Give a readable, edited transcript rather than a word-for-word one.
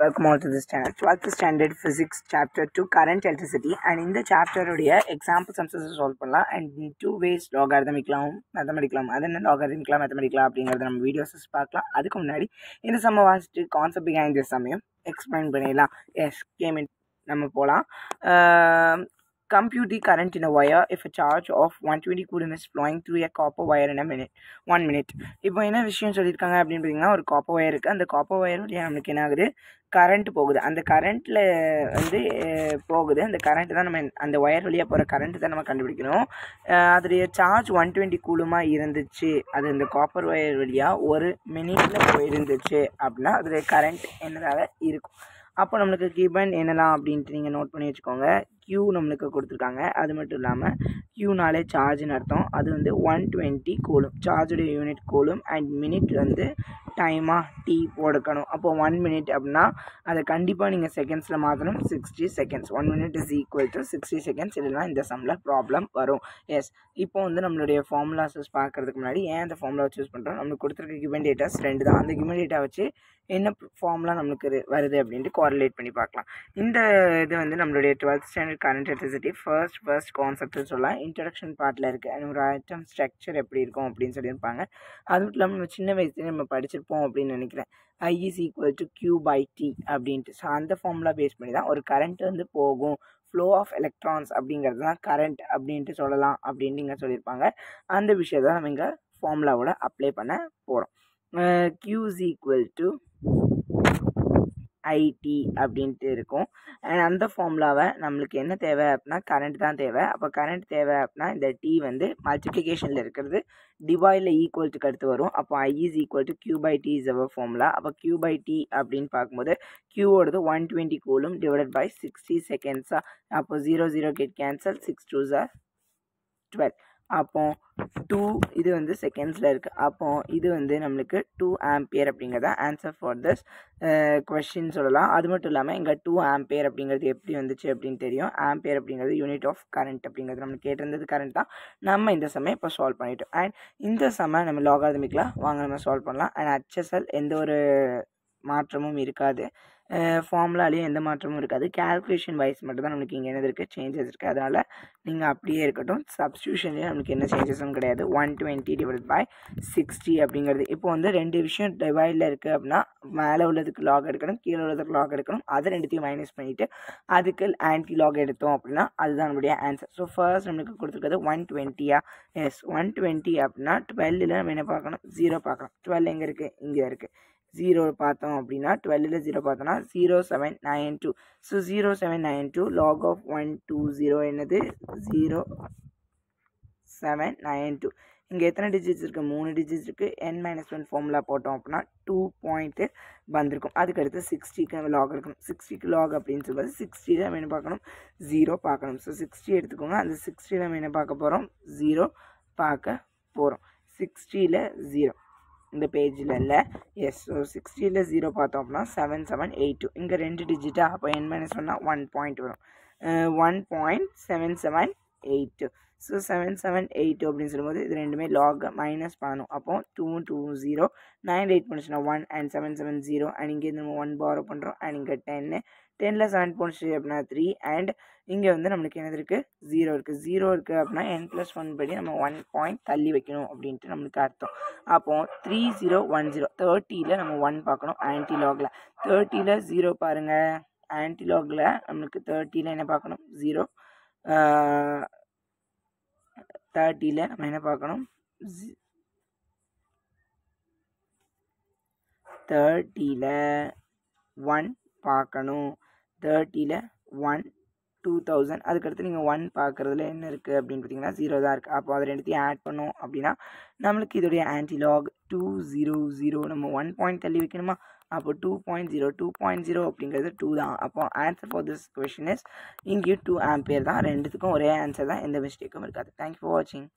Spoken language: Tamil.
Welcome all to this channel. 12th standard physics chapter 2 current electricity, and in the chapter உடைய example sums solve பண்ணலாம். And in two ways logarithmicலாம் mathematicலாம் அது என்ன logarithmicலாம் mathematicலாம் அப்படிங்கறத நம்ம வீடியோஸ் பார்க்கலாம். அதுக்கு முன்னாடி இந்த சம்ம வாசிட்டு கான்செப்ட் behind this சமயம் எக்ஸ்பிளைன் பண்ணிடலாம். எஸ் கேமின் நம்ம போகலாம். Compute the current in a wire if a charge of 120 coulomb is flowing through a copper wire in a minute 1 minute. இப்போ என்ன விஷயம் சொல்லியிருக்காங்க அப்படின்னு பார்த்தீங்கன்னா, ஒரு காப்பர் ஒயர் இருக்குது. அந்த காப்பர் ஒயர் நம்மளுக்கு என்ன ஆகுது, கரண்ட் போகுது. அந்த கரண்ட்டில் வந்து போகுது. அந்த கரண்ட் தான் நம்ம அந்த ஒயர் வழியாக போகிற கரண்ட் தான் நம்ம கண்டுபிடிக்கணும். அதோடைய சார்ஜ் 120 கூலுமாக இருந்துச்சு, அது இந்த காப்பர் ஒயர் வழியாக ஒரு மினிட்டில் போயிருந்துச்சு அப்படின்னா அதோடைய கரண்ட் என்னதாக இருக்கும். அப்போ நம்மளுக்கு கிவன் என்னலாம் அப்படின்ட்டு நீங்கள் நோட் பண்ணி வச்சுக்கோங்க. Q நம்மளுக்கு கொடுத்துருக்காங்க. அது மட்டும் இல்லாமல் Qனாலே சார்ஜ்னு அர்த்தம். அது வந்து 120 கூலும், சார்ஜுடைய யூனிட் கூலும். அண்ட் மினிட் வந்து டைமாக T போடுக்கணும். அப்போது 1 மினிட் அப்படின்னா அதை கண்டிப்பாக நீங்கள் செகண்ட்ஸில் மாற்றணும். 60 seconds. 1 minute is equal to 60 seconds. இல்லைனா இந்த சம்மில் ப்ராப்ளம் வரும். எஸ், இப்போ வந்து நம்மளுடைய ஃபார்முலாஸஸ் பார்க்குறதுக்கு முன்னாடி ஏன் அந்த ஃபார்முலா சூஸ் பண்ணுறோம், நம்மளுக்கு கொடுத்துருக்க கிவன் டேட்டாஸ் 2 தான். அந்த கிவன் டேட்டா வச்சு என்ன ஃபார்முலா நம்மளுக்கு வருது அப்படின்ட்டு கோரிலேட் பண்ணி பார்க்கலாம். இந்த இது வந்து நம்மளுடைய 12th standard current electricity first கான்செப்ட்னு சொல்லலாம். இன்ட்ரடக்ஷன் பார்ட்டில் இருக்குது. ஒரு ஐட்டம் ஸ்ட்ரக்சர் எப்படி இருக்கும் அப்படின்னு சொல்லியிருப்பாங்க. அது மட்டும் இல்லாமல் நம்ம சின்ன வயசுலேயே நம்ம படிச்சிருப்போம் அப்படின்னு நினைக்கிறேன். I is equal to Q/T அப்படின்ட்டு. ஸோ அந்த ஃபார்முலா பேஸ் பண்ணி தான் ஒரு கரண்ட் வந்து போகும். ஃப்ளோ ஆஃப் எலக்ட்ரான்ஸ் அப்படிங்கிறது தான் கரண்ட் அப்படின்ட்டு சொல்லலாம் அப்படின்ட்டு இங்கே சொல்லியிருப்பாங்க. அந்த விஷயத்தை நம்ம இங்கே ஃபார்முலாவோட அப்ளை பண்ண போகிறோம். Q is equal to IT அப்படின்ட்டு இருக்கும். அண்ட் அந்த ஃபார்முலாவை நம்மளுக்கு என்ன தேவை அப்படின்னா கரண்ட் தான் தேவை. அப்போ கரண்ட் தேவை அப்படின்னா இந்த T வந்து மல்டிப்ளிகேஷனில் இருக்கிறது டிவைடில் ஈக்குவல்ட்டுக்கு அடுத்து வரும். அப்போ I is equal to Q/T is our formula. அப்போ Q/T அப்படின்னு பார்க்கும்போது Qவோடது 120 கூலும் டிவைடட் பை 60 செகண்ட்ஸாக. அப்போ 0 கெட் கேன்சல், 6 2s are 12. அப்போ 2 இது வந்து செகண்ட்ஸில் இருக்குது. அப்போ இது வந்து நம்மளுக்கு 2 ஆம்பியர் அப்படிங்கிறத ஆன்சர் ஃபார் திஸ் கொஸ்டின் சொல்லலாம். அது மட்டும் இல்லாமல் இங்கே 2 ஆம்பியர் அப்படிங்கிறது எப்படி வந்துச்சு அப்படின்னு தெரியும். ஆம்பியர் அப்படிங்கிறது யூனிட் ஆஃப் கரண்ட் அப்படிங்கிறது நம்மளுக்கு கேட்டிருந்தது கரண்ட் தான். நம்ம இந்த சமயம் இப்போ சால்வ் பண்ணிட்டோம். அண்ட் இந்த சமயம் நம்ம லாகாரிதமிக்கில் வாங்க நம்ம சால்வ் பண்ணலாம். அண்ட் HSL எந்த ஒரு மாற்றமும் இருக்காது, ஃபார்முலாலேயும் எந்த மாற்றமும் இருக்காது. கேல்குலேஷன் வைஸ் மட்டும் தான் நம்மளுக்கு இங்கே என்னது இருக்குது, சேஞ்சஸ் இருக்குது. அதனால் நீங்கள் அப்படியே இருக்கட்டும். சப்ஸ்டியூஷன்லேயே நம்மளுக்கு என்ன சேஞ்சஸும் கிடையாது. 120 டிவைட் பை 60 அப்படிங்கிறது. இப்போ வந்து 2 விஷயம் டிவைடில் இருக்குது அப்படின்னா மேலே உள்ளதுக்கு லாக் எடுக்கணும், கீழே உள்ளதுக்கு லாக் எடுக்கணும். அதை ரெண்டுத்தையும் மைனஸ் பண்ணிவிட்டு அதுக்கு ஆன்டி லாக் எடுத்தோம் அப்படின்னா அதுதான் நம்மளுடைய ஆன்சர். ஸோ ஃபர்ஸ்ட் நம்மளுக்கு கொடுத்துருக்கிறது 120. எஸ், 120 அப்படின்னா 12ல் நம்ம என்ன பார்க்கணும், 0 பார்க்கலாம். 12 எங்கே இருக்குது, இங்கே இருக்குது. 0 பார்த்தோம் அப்படின்னா 12ல் 0 பார்த்தோன்னா 0792. ஸோ 0792 log of 120 என்னது 0792. இங்கே எத்தனை டிஜிட்ஸ் இருக்குது, 3 டிஜிட்ஸ் இருக்குது. n-1 ஃபார்முலா போட்டோம் அப்படின்னா 2 பாயிண்ட்டு வந்திருக்கும். அதுக்கடுத்து 60க்கு நம்ம லாக் எடுக்கணும். 60க்கு லாக் அப்படின்னு சொல்லும்போது 60ல் நம்ம என்ன பார்க்கணும், 0 பார்க்கணும். ஸோ 60 எடுத்துக்கோங்க. அந்த 60ல் நம்ம என்ன பார்க்க போகிறோம், 0 பார்க்க போகிறோம். 60ல் 0 இந்த பேஜில் இல்லை. எஸ், ஸோ 60ல் 0 பார்த்தோம் அப்படின்னா 7782. இங்கே 2 டிஜிட்டா, அப்போ n-1 1 பாயிண்ட் வரும். 1.778. ஸோ 778 அப்படின்னு சொல்லும்போது இது ரெண்டுமே லாக் மைனஸ் பண்ணணும். அப்போ 2 2 0 9 8 பண்ணுச்சுன்னா 1 அண்ட் 770. அண்ட் இங்கே நம்ம 1 பாரோ பண்ணுறோம். அண்ட் இங்கே 10ல் 7 போணுச்சு அப்படின்னா 3. அண்ட் இங்கே வந்து நம்மளுக்கு என்னது இருக்குது, 0 இருக்குது. 0 இருக்குது அப்படின்னா n+1 படி நம்ம 1 பாயிண்ட் தள்ளி வைக்கணும் அப்படின்ட்டு நம்மளுக்கு அர்த்தம். அப்போது 3010 30ல் நம்ம 1 பார்க்கணும். ஆன்டி லாகில் 30ல் 0 பாருங்கள். ஆன்டி லாகில் நம்மளுக்கு 30ல் என்ன பார்க்கணும், 0. 30ல் நம்ம என்ன பார்க்கணும், 30ல் 1 பார்க்கணும். 30ல் 1 2000. அதுக்கடுத்து நீங்கள் 1 பார்க்குறதுல என்ன இருக்குது அப்படின்னு பார்த்தீங்கன்னா 0 தான் இருக்குது. அப்போ அதை ரெண்டுத்தையும் ஆட் பண்ணோம் அப்படின்னா நம்மளுக்கு இதோடைய ஆன்டி லாக் 200. நம்ம 1 பாயிண்ட் தள்ளி வைக்கணுமா, அப்போ 2.0 அப்படிங்கிறது 2 தான். அப்போ answer for this question is இங்கேயும் 2 ஆம்பியர் தான். ரெண்டுத்துக்கும் ஒரே ஆன்சர் தான், எந்த மிஸ்டேக்கும் இருக்காது. தேங்க்யூ ஃபார் வாட்சிங்.